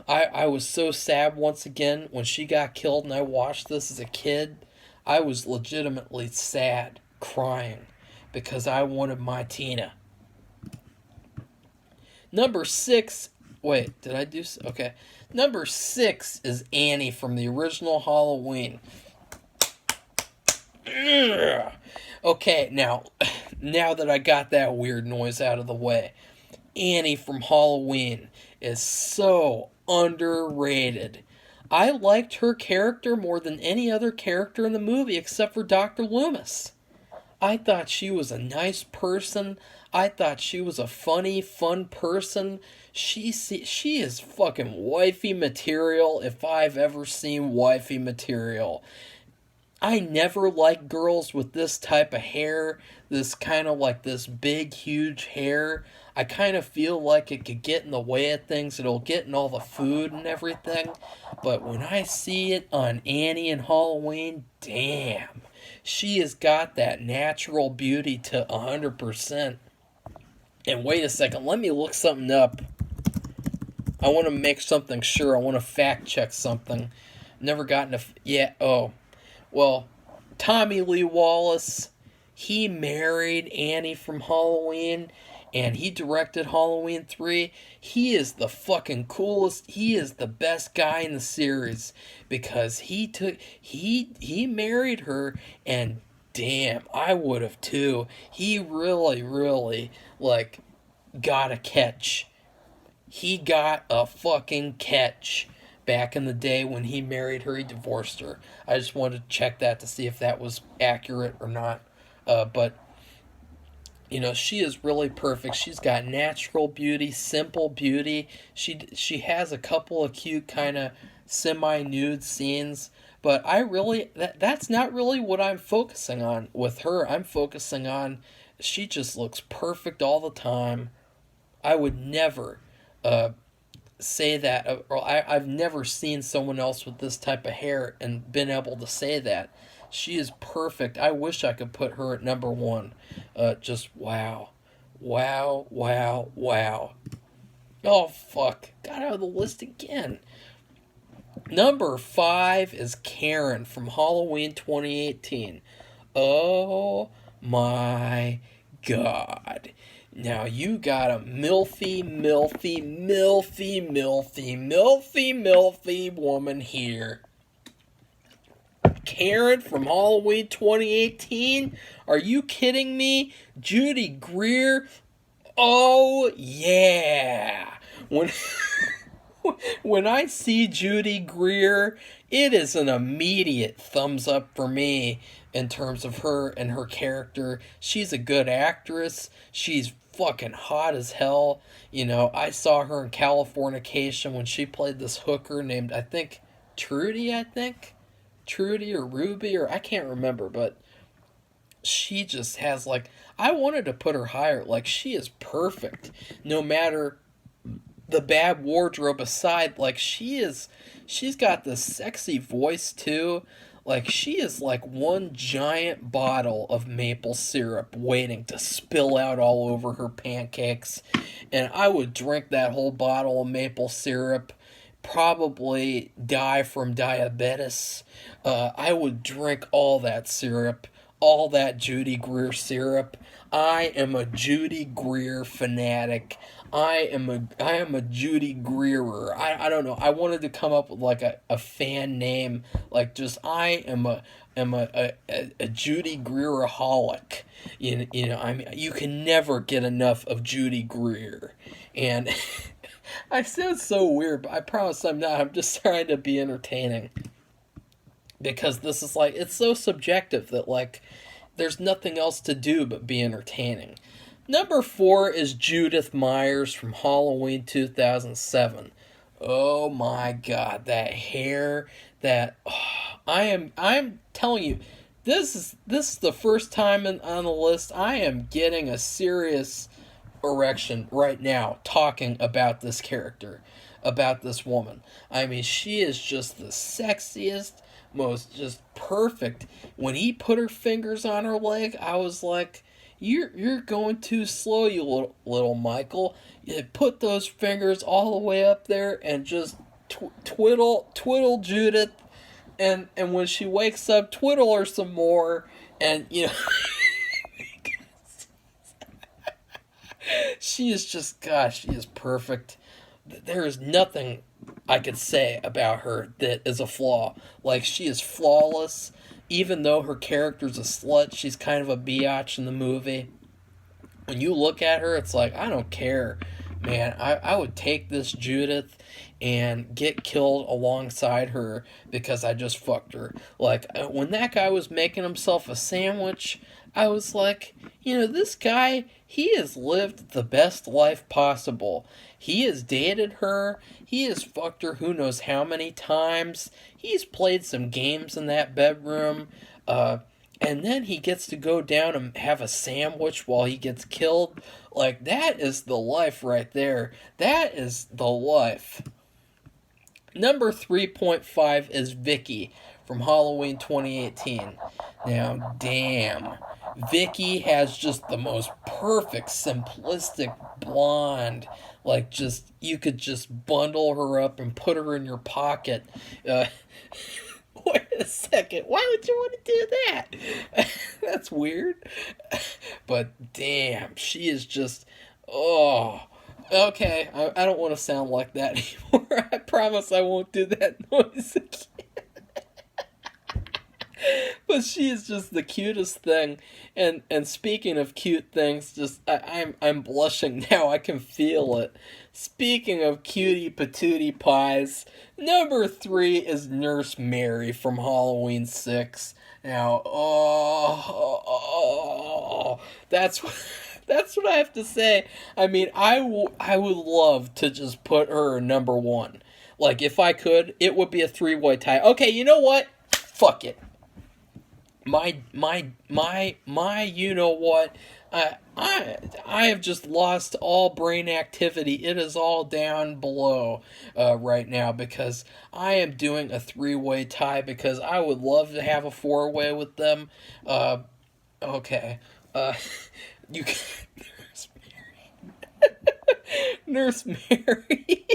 I was so sad once again when she got killed and I watched this as a kid. I was legitimately sad, crying, because I wanted my Tina. Number 6 Wait, did I do... Okay. Number 6 is Annie from the original Halloween. Ugh. Okay, now that I got that weird noise out of the way, Annie from Halloween is so underrated. I liked her character more than any other character in the movie except for Dr. Loomis. I thought she was a nice person. I thought she was a funny, fun person. She is fucking wifey material if I've ever seen wifey material. I never liked girls with this type of hair, this kind of like this big, huge hair. I kind of feel like it could get in the way of things. It'll get in all the food and everything. But when I see it on Annie in Halloween, damn. She has got that natural beauty to 100%. And wait a second, let me look something up. I want to make something sure. I want to fact check something. Never gotten a... Yeah, oh. Well, Tommy Lee Wallace, he married Annie from Halloween, and he directed Halloween 3. He is the fucking coolest. He is the best guy in the series because he married her, and damn, I would have too. He really, really, like, got a catch. He got a fucking catch. Back in the day when he married her, he divorced her. I just wanted to check that to see if that was accurate or not. But, you know, she is really perfect. She's got natural beauty, simple beauty. She has a couple of cute kind of semi-nude scenes. But that's not really what I'm focusing on with her. I'm focusing on she just looks perfect all the time. I would never... say that, or I've never seen someone else with this type of hair and been able to say that. She is perfect. I wish I could put her at number 1. Just wow. Wow, wow, wow. Oh, fuck. Got out of the list again. Number 5 is Karen from Halloween 2018. Oh, my God. Now you got a milfy woman here. Karen from Halloween 2018? Are you kidding me? Judy Greer? Oh, yeah. When I see Judy Greer, it is an immediate thumbs up for me in terms of her and her character. She's a good actress. She's fucking hot as hell. You know, I saw her in Californication when she played this hooker named, I think, Trudy or Ruby, or I can't remember, but she just has, like, I wanted to put her higher. Like, she is perfect. No matter the bad wardrobe aside, like, she's got this sexy voice, too. Like, she is like one giant bottle of maple syrup waiting to spill out all over her pancakes. And I would drink that whole bottle of maple syrup, probably die from diabetes. I would drink all that syrup, all that Judy Greer syrup. I am a Judy Greer fanatic. I am a Judy Greerer. I don't know. I wanted to come up with like a fan name, like just I am a Judy Greeraholic. You know, I mean, you can never get enough of Judy Greer. And I sound so weird, but I promise I'm not. I'm just trying to be entertaining. Because this is like, it's so subjective that like there's nothing else to do but be entertaining. Number 4 is Judith Myers from Halloween 2007. Oh my God, that hair, I'm telling you, this is the first time on the list I am getting a serious erection right now talking about this character, about this woman. I mean, she is just the sexiest, most just perfect. When he put her fingers on her leg, I was like, You're going too slow, you little Michael. You put those fingers all the way up there and just twiddle Judith, and when she wakes up, twiddle her some more, and you know, she is just, gosh, she is perfect. there is nothing I could say about her that is a flaw. Like, she is flawless. Even though her character's a slut, she's kind of a biatch in the movie. When you look at her, it's like, I don't care, man. I would take this Judith and get killed alongside her because I just fucked her. Like, when that guy was making himself a sandwich, I was like, this guy, he has lived the best life possible. He has dated her. He has fucked her who knows how many times. He's played some games in that bedroom. And then he gets to go down and have a sandwich while he gets killed. Like, that is the life right there. That is the life. Number 3.5 is Vicky from Halloween 2018. Now, damn. Vicky has just the most perfect, simplistic blonde. Like, just, you could just bundle her up and put her in your pocket. Wait a second. Why would you want to do that? That's weird. But damn, she is just, oh. Okay, I don't want to sound like that anymore. I promise I won't do that noise again. But she is just the cutest thing. And speaking of cute things, just I'm blushing now. I can feel it. Speaking of cutie patootie pies, number 3 is Nurse Mary from Halloween 6. Now, that's what I have to say. I mean, I would love to just put her number 1. Like, if I could, it would be a 3-way tie. Okay, you know what? Fuck it. My, you know what? I have just lost all brain activity. It is all down below right now because I am doing a 3-way tie because I would love to have a 4-way with them. Okay. You can... Nurse Mary.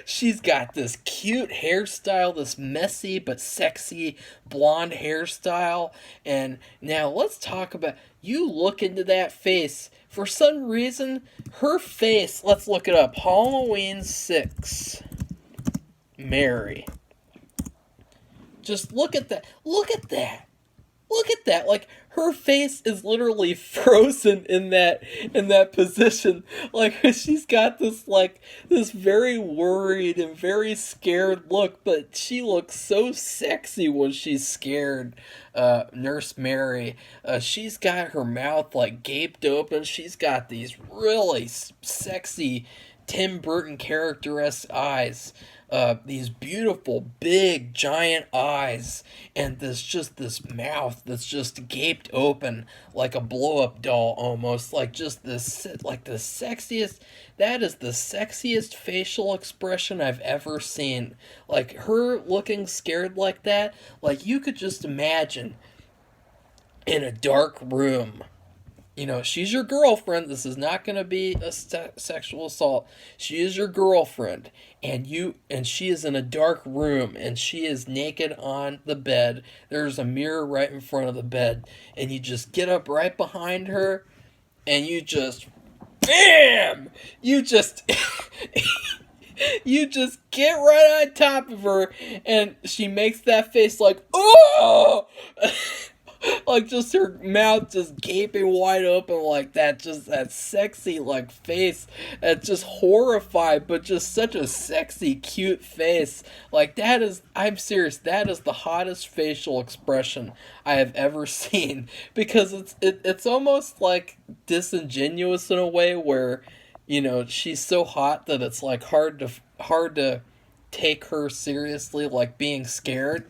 She's got this cute hairstyle, this messy but sexy blonde hairstyle. And now let's talk about, you look into that face. For some reason, her face, let's look it up. Halloween 6. Mary. Just look at that. Look at that. Look at that. Like, her face is literally frozen in that position. Like, she's got this, like, this very worried and very scared look, but she looks so sexy when she's scared. Nurse Mary. She's got her mouth, like, gaped open. She's got these really sexy Tim Burton character-esque eyes. These beautiful, big, giant eyes, and this mouth that's just gaped open like a blow-up doll almost, like just this, like the sexiest, that is the sexiest facial expression I've ever seen. Like, her looking scared like that, like, you could just imagine in a dark room. She's your girlfriend. This is not going to be a sexual assault. She is your girlfriend, and she is in a dark room, and she is naked on the bed. There's a mirror right in front of the bed, and you just get up right behind her, and you just, bam! You just get right on top of her, and she makes that face like, oh! Like, just her mouth just gaping wide open like that, just that sexy, like, face that's just horrified, but just such a sexy, cute face. Like, that is, I'm serious, that is the hottest facial expression I have ever seen, because it's almost, like, disingenuous in a way where, she's so hot that it's, like, hard to take her seriously, like, being scared.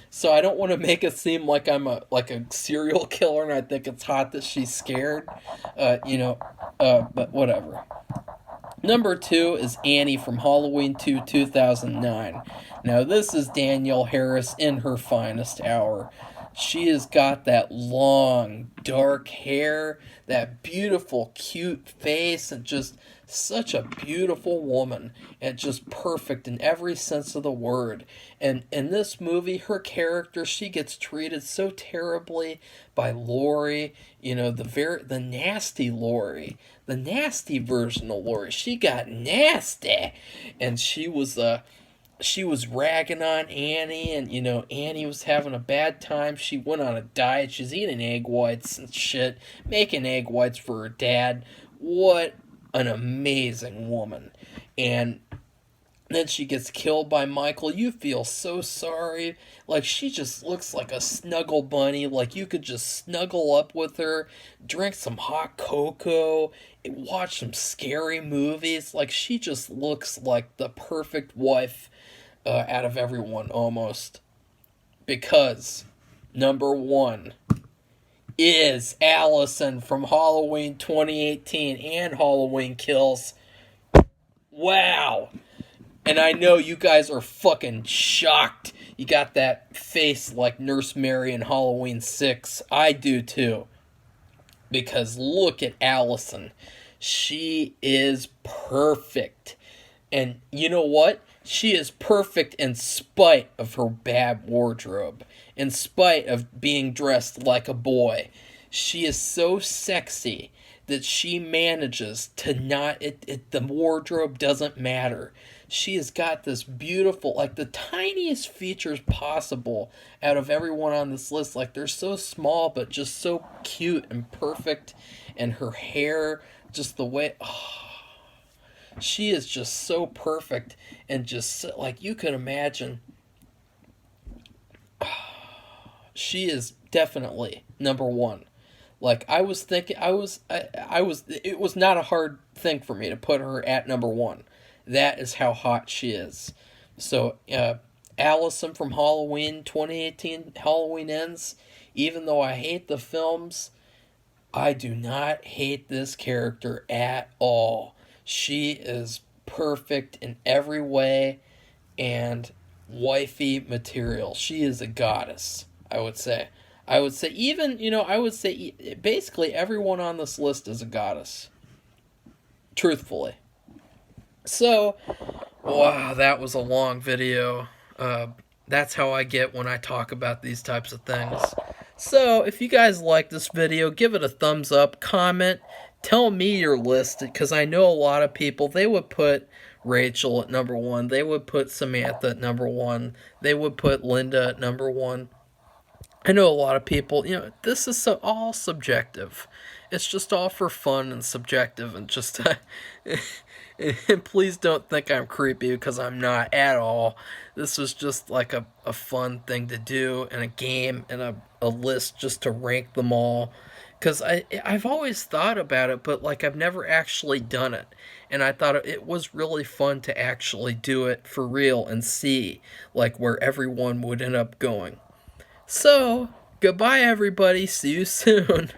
So I don't want to make it seem like I'm a serial killer and I think it's hot that she's scared, but whatever. Number 2 is Annie from Halloween 2, 2009. Now, this is Danielle Harris in her finest hour. She has got that long, dark hair, that beautiful, cute face, and just Such a beautiful woman, and just perfect in every sense of the word. And in this movie, her character, she gets treated so terribly by Lori. You know, the nasty Lori, the nasty version of Lori. She got nasty, and she was ragging on Annie, and you know, Annie was having a bad time. She went on a diet. She's eating egg whites and shit, making egg whites for her dad. What an amazing woman. And then she gets killed by Michael. You feel so sorry. Like, she just looks like a snuggle bunny. Like, you could just snuggle up with her, drink some hot cocoa, watch some scary movies. Like, she just looks like the perfect wife out of everyone, almost. Because, number one is Alison from Halloween 2018 and Halloween Kills. Wow. And I know you guys are fucking shocked. You got that face like Nurse Mary in Halloween 6. I do too. Because look at Alison. She is perfect. And you know what? She is perfect in spite of her bad wardrobe. In spite of being dressed like a boy. She is so sexy that she manages to not... the wardrobe doesn't matter. She has got this beautiful, like the tiniest features possible out of everyone on this list. Like, they're so small, but just so cute and perfect. And her hair, just the way... she is just so perfect, and just like you can imagine. She is definitely number one. Like, I was thinking, it was not a hard thing for me to put her at number one. That is how hot she is. So, Alison from Halloween 2018, Halloween Ends, even though I hate the films, I do not hate this character at all. She is perfect in every way, and wifey material. She is a goddess, I would say. I would say even, basically everyone on this list is a goddess. Truthfully. So, wow, that was a long video. That's how I get when I talk about these types of things. So, if you guys like this video, give it a thumbs up, comment, tell me your list, because I know a lot of people, they would put Rachel at number one, they would put Samantha at number one, they would put Linda at number one. I know a lot of people, this is all subjective. It's just all for fun and subjective, and just, and please don't think I'm creepy, because I'm not at all. This was just like a fun thing to do, and a game, and a list just to rank them all. Because I've always thought about it, but like I've never actually done it. And I thought it was really fun to actually do it for real and see like where everyone would end up going. So, goodbye everybody. See you soon.